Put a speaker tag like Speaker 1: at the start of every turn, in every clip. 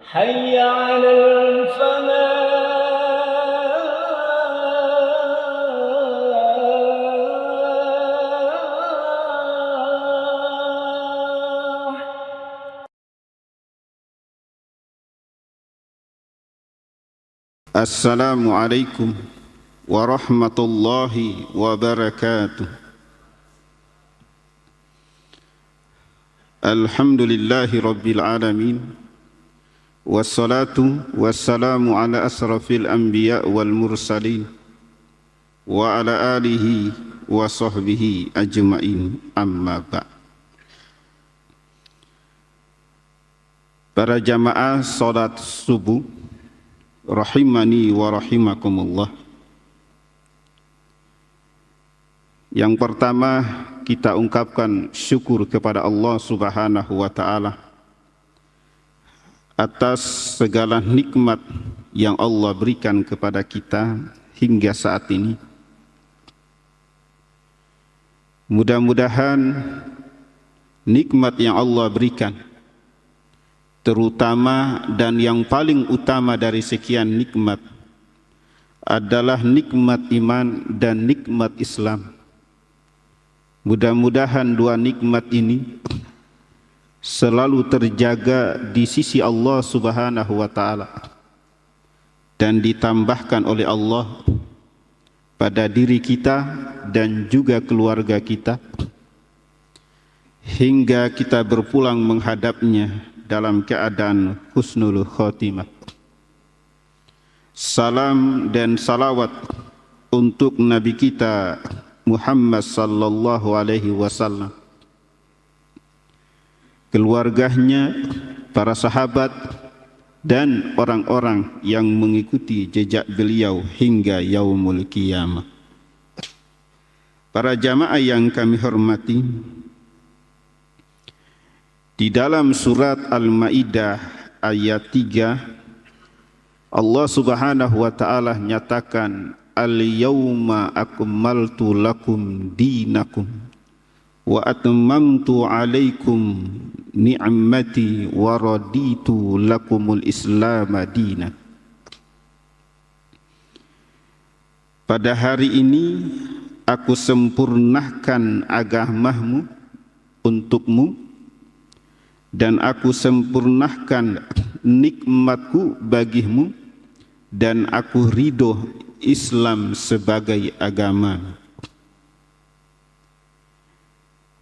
Speaker 1: حي على الفلاح.
Speaker 2: Assalamualaikum warahmatullahi wabarakatuh. Alhamdulillahi rabbil alamin. Wassalatu wassalamu ala asrafil anbiya wal mursalin wa ala alihi wa sahbihi ajma'in, amma ba'. Para jamaah salat subuh rahimani wa rahimakumullah. Yang pertama, kita ungkapkan syukur kepada Allah Subhanahu wa ta'ala atas segala nikmat yang Allah berikan kepada kita hingga saat ini. Mudah-mudahan nikmat yang Allah berikan, terutama dan yang paling utama dari sekian nikmat, adalah nikmat iman dan nikmat Islam. Mudah-mudahan dua nikmat ini selalu terjaga di sisi Allah Subhanahu wa ta'ala dan ditambahkan oleh Allah pada diri kita dan juga keluarga kita hingga kita berpulang menghadapnya dalam keadaan husnul khotimah. Salam dan salawat untuk Nabi kita Muhammad sallallahu alaihi wasallam, keluarganya, para sahabat, dan orang-orang yang mengikuti jejak beliau hingga yaumul qiyamah. Para jamaah yang kami hormati, di dalam surat Al-Maidah ayat 3, Allah Subhanahu wa ta'ala nyatakan, al-yawma akmaltu lakum dinakum wa atmamtu alaikum ni'mati wa raditu lakumul islam dinan. Pada hari ini aku sempurnakan agamamu untukmu, dan aku sempurnakan nikmatku bagimu, dan aku ridho Islam sebagai agama.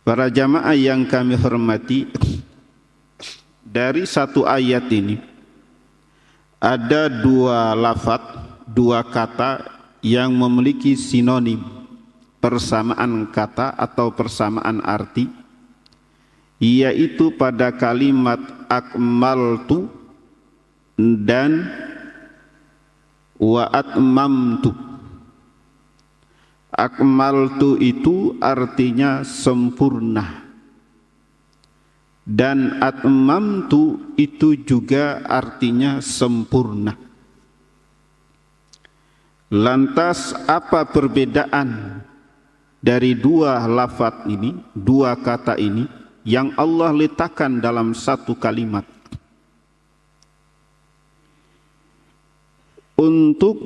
Speaker 2: Para jamaah yang kami hormati, dari satu ayat ini ada dua lafaz, dua kata yang memiliki sinonim, persamaan kata atau persamaan arti, yaitu pada kalimat akmaltu dan wa atmamtu. Akmaltu itu artinya sempurna, dan atmamtu itu juga artinya sempurna. Lantas apa perbedaan dari dua lafaz ini, dua kata ini yang Allah letakkan dalam satu kalimat? Untuk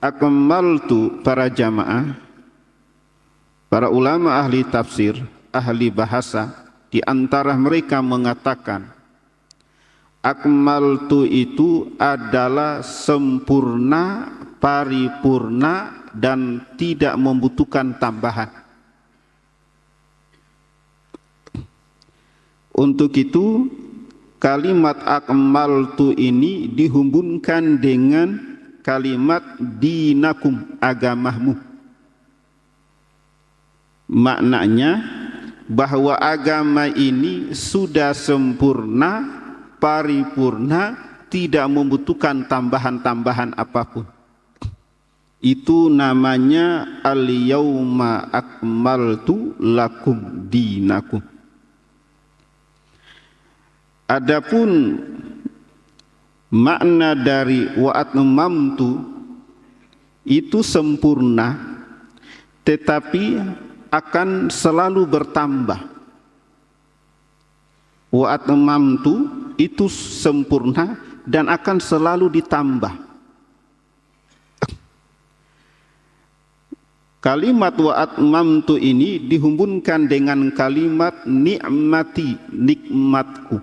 Speaker 2: akmaltu, para jamaah, para ulama ahli tafsir, ahli bahasa, di antara mereka mengatakan akmaltu itu adalah sempurna, paripurna, dan tidak membutuhkan tambahan. Untuk itu kalimat akmaltu ini dihubungkan dengan kalimat dinakum, agamamu. Maknanya bahwa agama ini sudah sempurna, paripurna, tidak membutuhkan tambahan-tambahan apapun. Itu namanya al-yawma akmaltu lakum dinakum. Adapun makna dari wa atmamtu itu sempurna, tetapi akan selalu bertambah. Wa atmamtu itu sempurna, dan akan selalu ditambah. Kalimat wa atmamtu ini dihubungkan dengan kalimat ni'mati, nikmatku.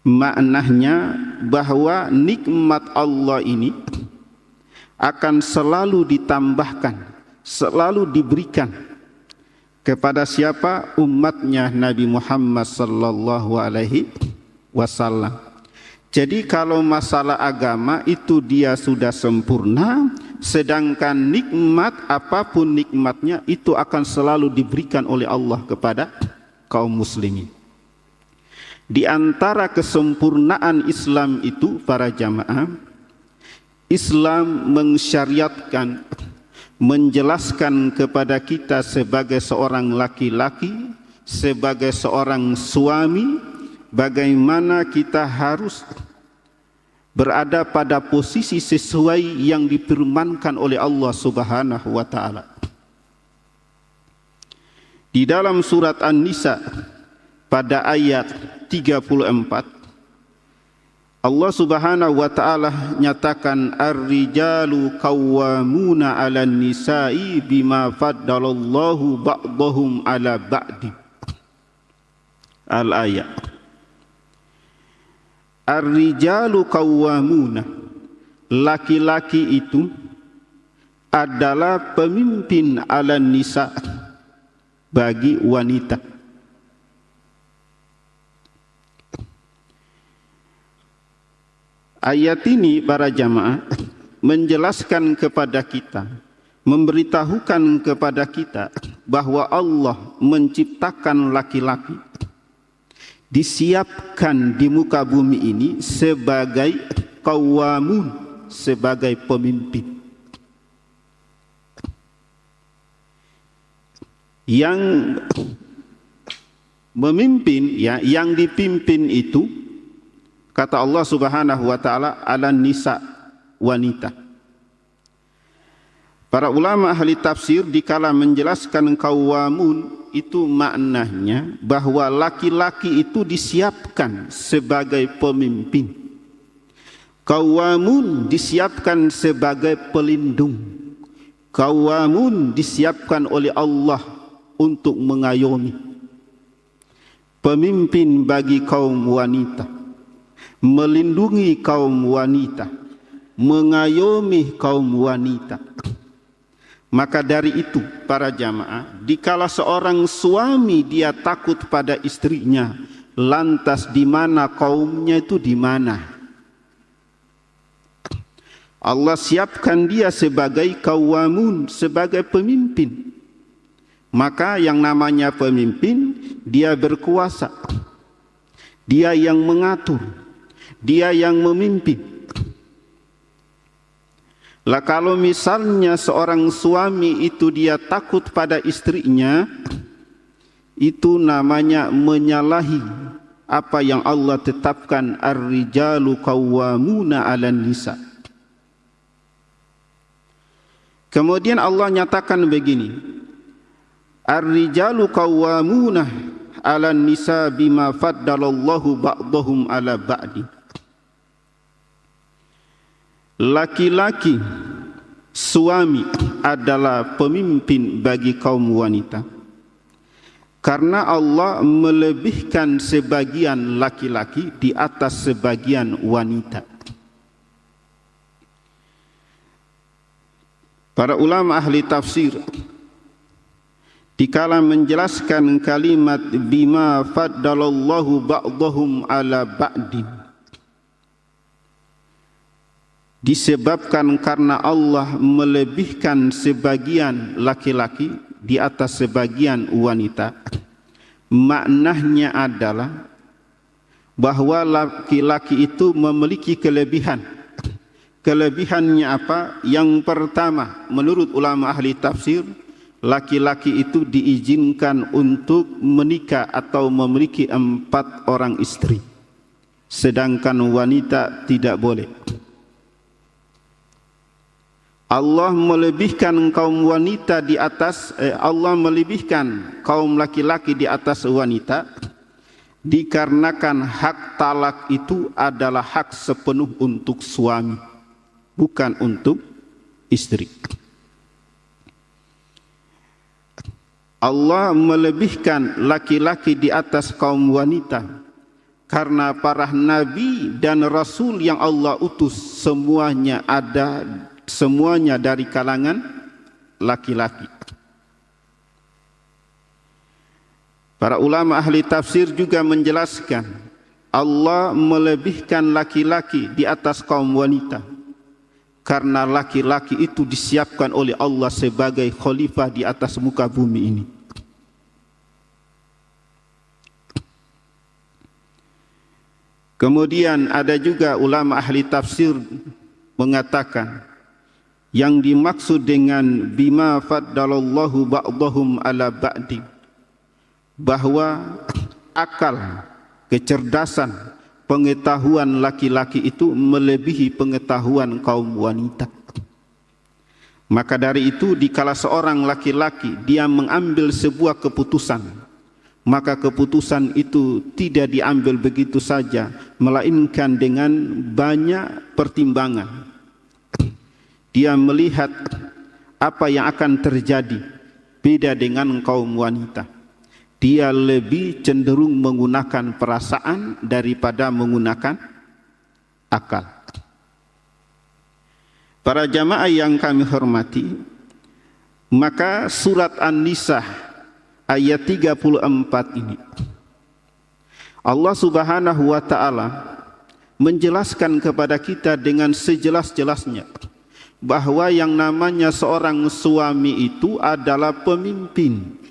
Speaker 2: Maknanya bahwa nikmat Allah ini akan selalu ditambahkan, selalu diberikan kepada siapa? Umatnya Nabi Muhammad sallallahu alaihi wasallam. Jadi kalau masalah agama itu dia sudah sempurna, sedangkan nikmat apapun nikmatnya itu akan selalu diberikan oleh Allah kepada kaum muslimin. Di antara kesempurnaan Islam itu para jamaah, Islam mensyariatkan, menjelaskan kepada kita sebagai seorang laki-laki, sebagai seorang suami, bagaimana kita harus berada pada posisi sesuai yang difirmankan oleh Allah Subhanahu wa taala. Di dalam surat An-Nisa pada ayat 34, Allah Subhanahu wa taala nyatakan ar-rijalu qawwamuna 'alan nisa'i bima faddalallahu ba'dahum 'ala ba'di. Al-ayat. Ar-rijalu qawwamuna, laki-laki itu adalah pemimpin 'alan nisa, bagi wanita. Ayat ini para jamaah menjelaskan kepada kita, memberitahukan kepada kita bahwa Allah menciptakan laki-laki, disiapkan di muka bumi ini sebagai qawamun, sebagai pemimpin. Yang memimpin, ya, yang dipimpin itu kata Allah Subhanahu wa taala alan nisa, wanita. Para ulama ahli tafsir dikala menjelaskan qawamun itu maknanya bahwa laki-laki itu disiapkan sebagai pemimpin. Qawamun disiapkan sebagai pelindung. Qawamun disiapkan oleh Allah untuk mengayomi. Pemimpin bagi kaum wanita, melindungi kaum wanita, mengayomi kaum wanita. Maka dari itu para jamaah, dikala seorang suami dia takut pada istrinya, lantas di mana kaumnya itu di mana? Allah siapkan dia sebagai qawamun, sebagai pemimpin. Maka yang namanya pemimpin, dia berkuasa, dia yang mengatur, dia yang memimpin. Lah kalau misalnya seorang suami itu dia takut pada istrinya, itu namanya menyalahi apa yang Allah tetapkan, ar-rijalu qawwamuna 'alan nisa. Kemudian Allah nyatakan begini, ar-rijalu qawwamuna 'alan nisa bima faddalallahu ba'dahum 'ala ba'di. Laki-laki, suami adalah pemimpin bagi kaum wanita karena Allah melebihkan sebagian laki-laki di atas sebagian wanita. Para ulama ahli tafsir dikala menjelaskan kalimat bima faddalallahu ba'dahum 'ala ba'din, disebabkan karena Allah melebihkan sebagian laki-laki di atas sebagian wanita. Maknanya adalah bahwa laki-laki itu memiliki kelebihan. Kelebihannya apa? Yang pertama, menurut ulama ahli tafsir, laki-laki itu diizinkan untuk menikah atau memiliki 4 orang istri, sedangkan wanita tidak boleh. Allah melebihkan kaum wanita di atas Allah melebihkan kaum laki-laki di atas wanita dikarenakan hak talak itu adalah hak sepenuh untuk suami, bukan untuk istri. Allah melebihkan laki-laki di atas kaum wanita karena para nabi dan rasul yang Allah utus semuanya dari kalangan laki-laki. Para ulama ahli tafsir juga menjelaskan Allah melebihkan laki-laki di atas kaum wanita karena laki-laki itu disiapkan oleh Allah sebagai khalifah di atas muka bumi ini. Kemudian ada juga ulama ahli tafsir mengatakan yang dimaksud dengan bima faddalallahu ba'dahum ala ba'di, bahwa akal, kecerdasan, pengetahuan laki-laki itu melebihi pengetahuan kaum wanita. Maka dari itu dikala seorang laki-laki dia mengambil sebuah keputusan, maka keputusan itu tidak diambil begitu saja, melainkan dengan banyak pertimbangan. Dia melihat apa yang akan terjadi, beda dengan kaum wanita. Dia lebih cenderung menggunakan perasaan daripada menggunakan akal. Para jamaah yang kami hormati, maka surat An-Nisa ayat 34 ini Allah Subhanahu wa taala menjelaskan kepada kita dengan sejelas-jelasnya bahwa yang namanya seorang suami itu adalah pemimpin.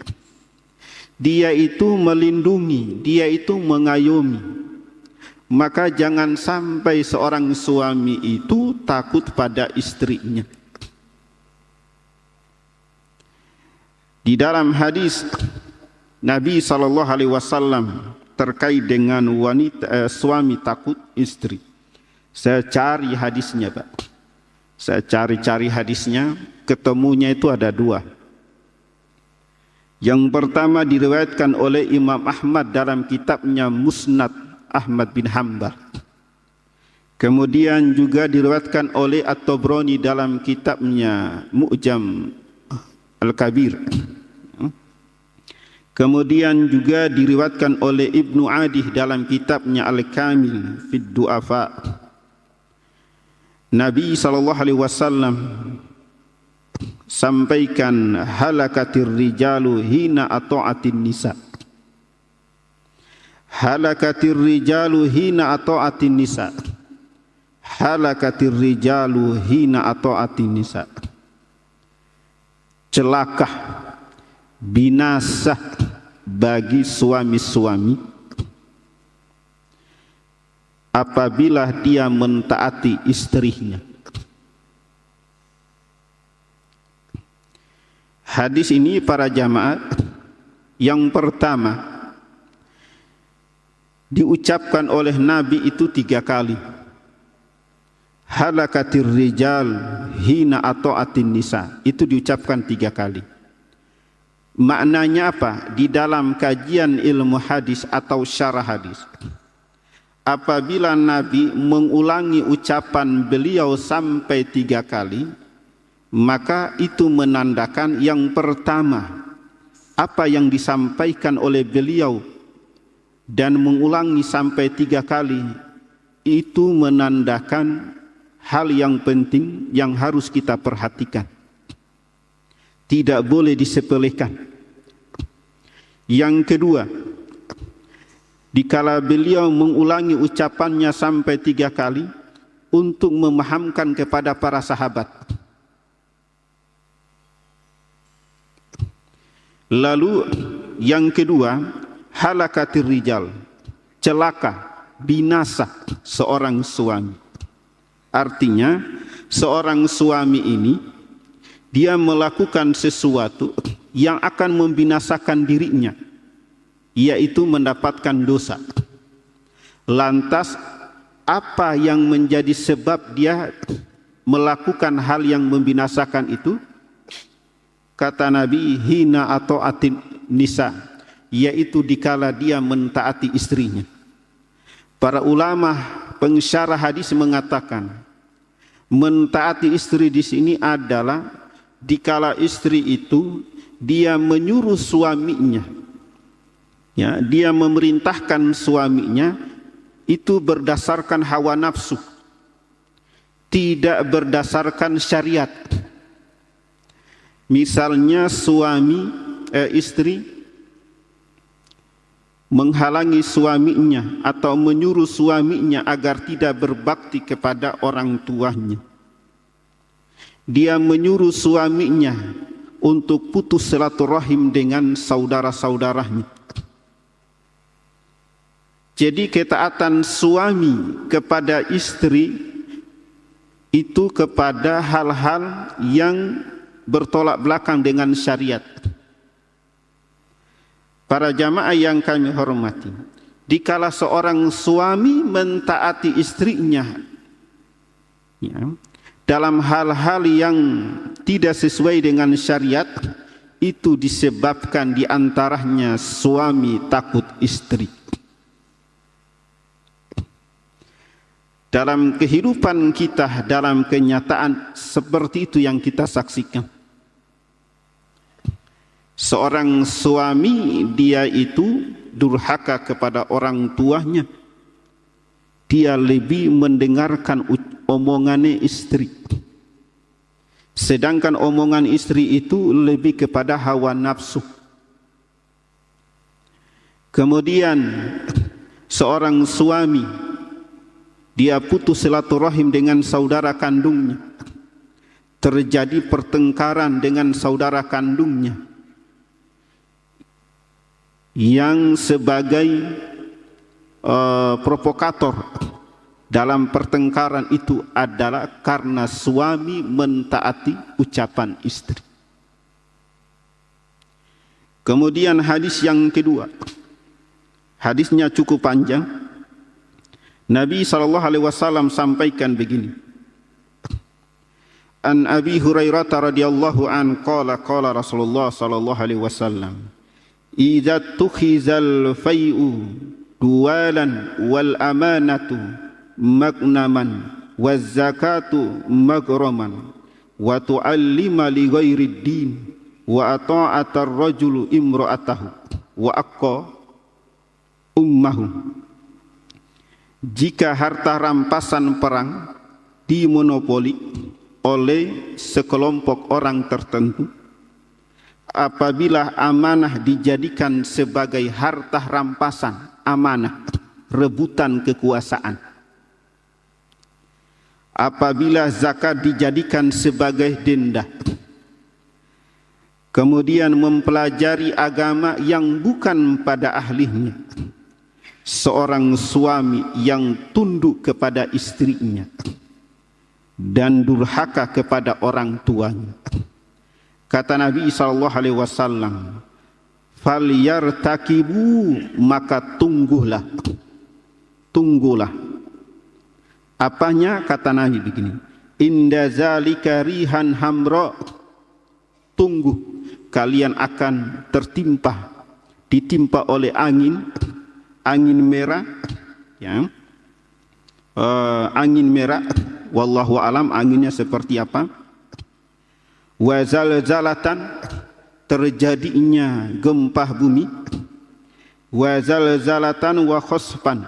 Speaker 2: Dia itu melindungi, dia itu mengayomi. Maka jangan sampai seorang suami itu takut pada istrinya. Di dalam hadis Nabi SAW terkait dengan suami takut istri. Saya cari hadisnya, Pak. Saya cari hadisnya, ketemunya itu ada dua. Yang pertama diriwayatkan oleh Imam Ahmad dalam kitabnya Musnad Ahmad bin Hanbal. Kemudian juga diriwayatkan oleh At-Tabrani dalam kitabnya Mu'jam Al-Kabir. Kemudian juga diriwayatkan oleh Ibnu Adih dalam kitabnya Al-Kamil Fid Du'afa. Nabi SAW sampaikan halakatir rijalu hina ata'atin nisa. Halakatir rijalu hina ata'atin nisa. Halakatir rijalu hina ata'atin nisa. Celaka, binasa bagi suami-suami apabila dia mentaati istrinya. Hadis ini para jamaah yang pertama diucapkan oleh Nabi itu 3 kali. Halakatir rijal hina ata'atin nisa, itu diucapkan 3 kali. Maknanya apa? Di dalam kajian ilmu hadis atau syarah hadis, apabila Nabi mengulangi ucapan beliau sampai 3 kali, maka itu menandakan yang pertama apa yang disampaikan oleh beliau dan mengulangi sampai 3 kali itu menandakan hal yang penting yang harus kita perhatikan, tidak boleh disepelekan. Yang kedua, dikala beliau mengulangi ucapannya sampai 3 kali untuk memahamkan kepada para sahabat. Lalu yang kedua, halakatir rijal, celaka, binasa seorang suami. Artinya seorang suami ini dia melakukan sesuatu yang akan membinasakan dirinya, yaitu mendapatkan dosa. Lantas apa yang menjadi sebab dia melakukan hal yang membinasakan itu? Kata Nabi, hina ata'atin nisa, yaitu dikala dia mentaati istrinya. Para ulama pensyarah hadis mengatakan mentaati istri di sini adalah dikala istri itu dia menyuruh suaminya, ya, dia memerintahkan suaminya itu berdasarkan hawa nafsu, tidak berdasarkan syariat. Misalnya istri menghalangi suaminya atau menyuruh suaminya agar tidak berbakti kepada orang tuanya. Dia menyuruh suaminya untuk putus silaturahim dengan saudara-saudaranya. Jadi ketaatan suami kepada istri itu kepada hal-hal yang bertolak belakang dengan syariat. Para jamaah yang kami hormati, dikala seorang suami mentaati istrinya, ya, dalam hal-hal yang tidak sesuai dengan syariat, itu disebabkan diantaranya suami takut istri. Dalam kehidupan kita, dalam kenyataan seperti itu yang kita saksikan. Seorang suami dia itu durhaka kepada orang tuanya. Dia lebih mendengarkan omongan istri. Sedangkan omongan istri itu lebih kepada hawa nafsu. Kemudian seorang suami dia putus silaturahim dengan saudara kandungnya. Terjadi pertengkaran dengan saudara kandungnya. Yang sebagai provokator dalam pertengkaran itu adalah karena suami mentaati ucapan istri. Kemudian hadis yang kedua, hadisnya cukup panjang. Nabi SAW sampaikan begini. An Abi Hurairah radhiyallahu an qala Rasulullah sallallahu alaihi wasallam, idza tukhizal fai'u duwalan wal amanatu magnaman waz zakatu maghraman wa tu'allima li ghairid din wa ata'atar rajulu imra'atahu wa aqqa ummahu. Jika harta rampasan perang dimonopoli oleh sekelompok orang tertentu, apabila amanah dijadikan sebagai harta rampasan, amanah, rebutan kekuasaan. Apabila zakat dijadikan sebagai denda. Kemudian mempelajari agama yang bukan pada ahlinya. Seorang suami yang tunduk kepada istrinya dan durhaka kepada orang tuanya. Kata Nabi SAW, falyartakibu, maka tunggulah. Apanya? Kata Nabi begini, inda zalika rihan hamra, tunggu, kalian akan ditimpa oleh angin merah, ya, angin merah. Wallahu alam anginnya seperti apa. Wa zalzalatan, terjadinya gempa bumi. Wa zalzalatan wa khosfan,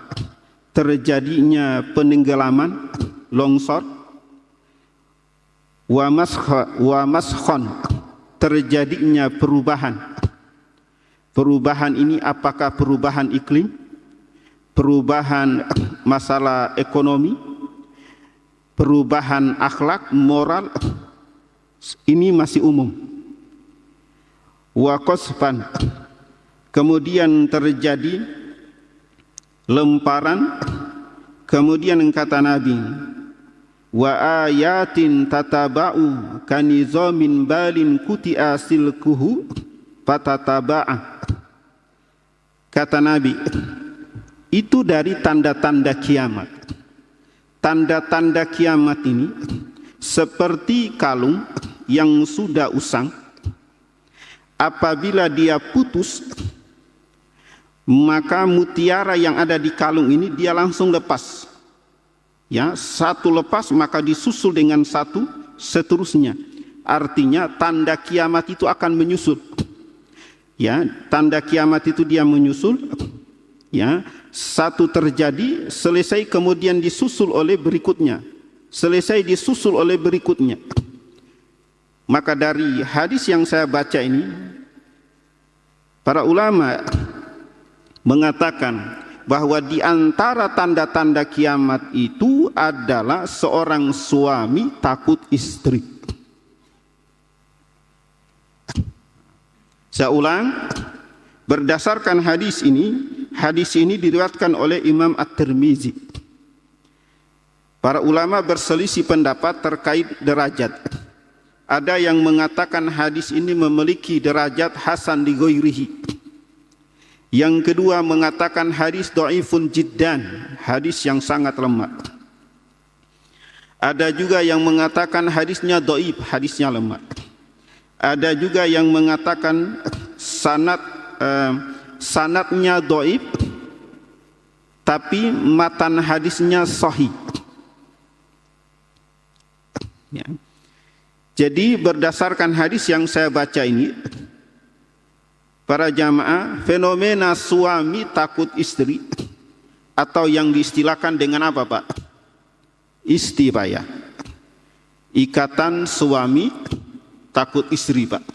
Speaker 2: terjadinya penenggelaman, longsor. Wa maskhon, terjadinya perubahan. Perubahan ini apakah perubahan iklim, perubahan masalah ekonomi, perubahan akhlak, moral, ini masih umum. Wa qasfan, kemudian terjadi lemparan. Kemudian kata Nabi, wa ayatin tataba'u kanizamin balin kuti'a silkuhu fatataba'a. Kata Nabi, itu dari tanda-tanda kiamat. Tanda-tanda kiamat ini seperti kalung yang sudah usang. Apabila dia putus, maka mutiara yang ada di kalung ini dia langsung lepas. Ya, satu lepas maka disusul dengan satu seterusnya. Artinya tanda kiamat itu akan menyusul. Ya, tanda kiamat itu dia menyusul. Ya, satu terjadi, selesai kemudian disusul oleh berikutnya. Selesai disusul oleh berikutnya. Maka dari hadis yang saya baca ini, para ulama mengatakan bahwa di antara tanda-tanda kiamat itu adalah seorang suami takut istri. Saya ulang, berdasarkan hadis ini diriwayatkan oleh Imam At-Tirmizi. Para ulama berselisih pendapat terkait derajat. Ada yang mengatakan hadis ini memiliki derajat hasan li ghairihi. Yang kedua mengatakan hadis dhaifun jiddan, hadis yang sangat lemah. Ada juga yang mengatakan hadisnya dhaif, hadisnya lemah. Ada juga yang mengatakan sanadnya dhaif tapi matan hadisnya sahih. Ya. Jadi berdasarkan hadis yang saya baca ini, para jamaah, fenomena suami takut istri atau yang diistilahkan dengan apa, Pak? Istibaya. Ikatan suami takut istri, Pak.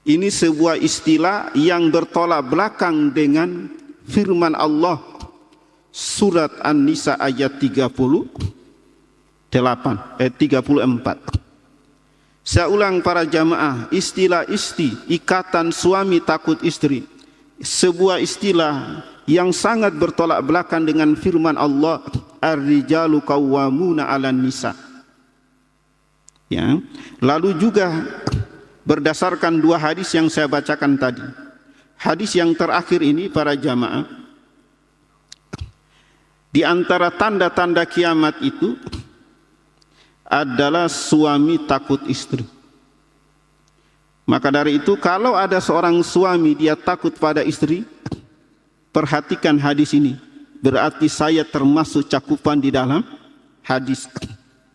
Speaker 2: Ini sebuah istilah yang bertolak belakang dengan firman Allah surat An-Nisa ayat 34. Saya ulang para jamaah, istilah ikatan suami takut istri, sebuah istilah yang sangat bertolak belakang dengan firman Allah, ar-rijalu qawwamuna 'alan nisa. Ya. Lalu juga berdasarkan dua hadis yang saya bacakan tadi. Hadis yang terakhir ini para jamaah, di antara tanda-tanda kiamat itu adalah suami takut istri. Maka dari itu kalau ada seorang suami dia takut pada istri, perhatikan hadis ini. Berarti saya termasuk cakupan di dalam hadis.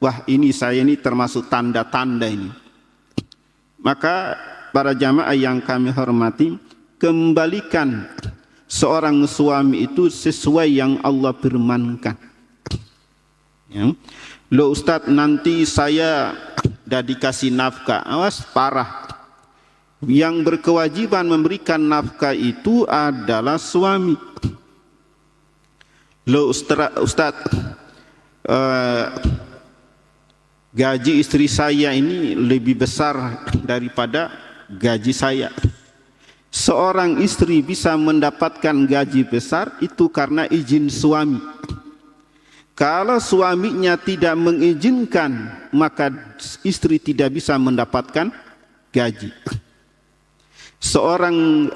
Speaker 2: Wah, ini saya ini termasuk tanda-tanda ini. Maka para jamaah yang kami hormati, kembalikan seorang suami itu sesuai yang Allah firmankan. Ya. Loh Ustadz, nanti saya dah dikasih nafkah. Awas, parah. Yang berkewajiban memberikan nafkah itu adalah suami. Loh Ustadz, gaji istri saya ini lebih besar daripada gaji saya. Seorang istri bisa mendapatkan gaji besar itu karena izin suami. Kalau suaminya tidak mengizinkan, maka istri tidak bisa mendapatkan gaji. Seorang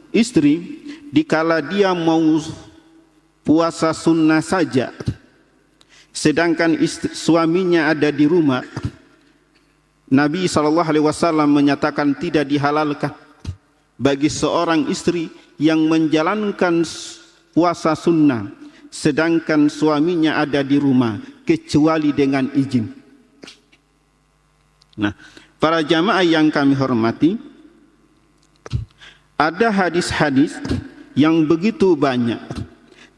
Speaker 2: istri, dikala dia mau puasa sunnah saja, sedangkan suaminya ada di rumah, Nabi SAW menyatakan tidak dihalalkan bagi seorang istri yang menjalankan puasa sunnah sedangkan suaminya ada di rumah kecuali dengan izin. Nah, para jamaah yang kami hormati, ada hadis-hadis yang begitu banyak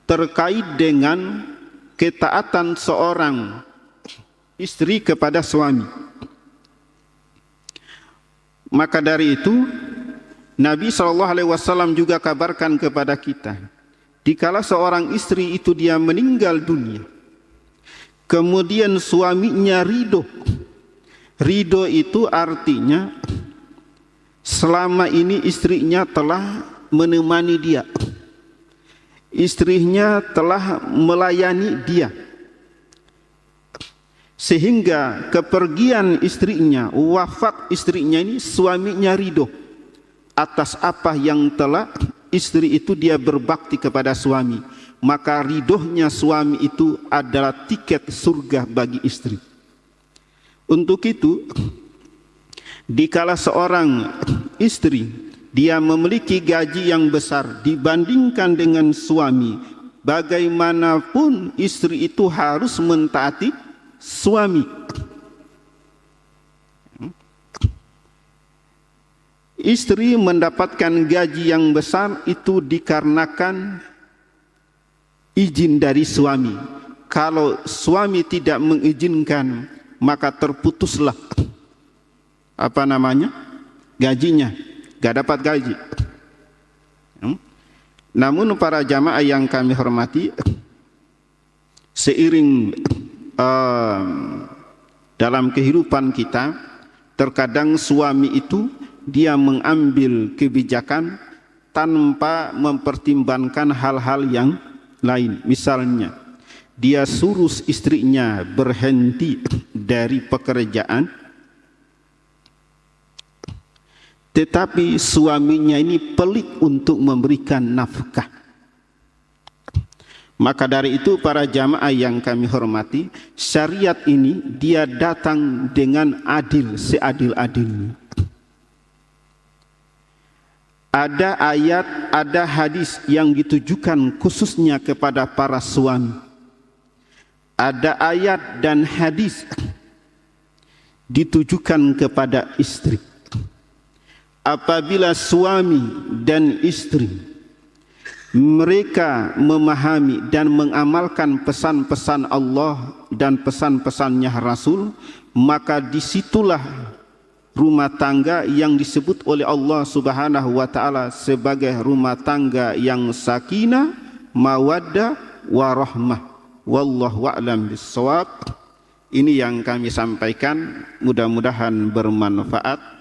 Speaker 2: terkait dengan ketaatan seorang istri kepada suami. Maka dari itu Nabi SAW juga kabarkan kepada kita, dikala seorang istri itu dia meninggal dunia, kemudian suaminya ridho. Ridho itu artinya selama ini istrinya telah menemani dia, istrinya telah melayani dia, sehingga kepergian istrinya, wafat istrinya ini suaminya ridho atas apa yang telah istri itu dia berbakti kepada suami. Maka ridhonya suami itu adalah tiket surga bagi istri. Untuk itu, dikala seorang istri dia memiliki gaji yang besar dibandingkan dengan suami, bagaimanapun istri itu harus mentaati suami. Istri mendapatkan gaji yang besar itu dikarenakan izin dari suami. Kalau suami tidak mengizinkan, maka terputuslah gajinya, gak dapat gaji. Namun para jamaah yang kami hormati, seiring dalam kehidupan kita, terkadang suami itu dia mengambil kebijakan tanpa mempertimbangkan hal-hal yang lain. Misalnya, dia suruh istrinya berhenti dari pekerjaan, tetapi suaminya ini pelit untuk memberikan nafkah. Maka dari itu para jamaah yang kami hormati, syariat ini dia datang dengan adil, seadil-adilnya. Ada ayat, ada hadis yang ditujukan khususnya kepada para suami. Ada ayat dan hadis ditujukan kepada istri. Apabila suami dan istri mereka memahami dan mengamalkan pesan-pesan Allah dan pesan-pesannya Rasul, maka disitulah rumah tangga yang disebut oleh Allah Subhanahu wa taala sebagai rumah tangga yang sakinah, mawaddah, warahmah. Wallahu a'lam bissawab. Ini yang kami sampaikan, mudah-mudahan bermanfaat.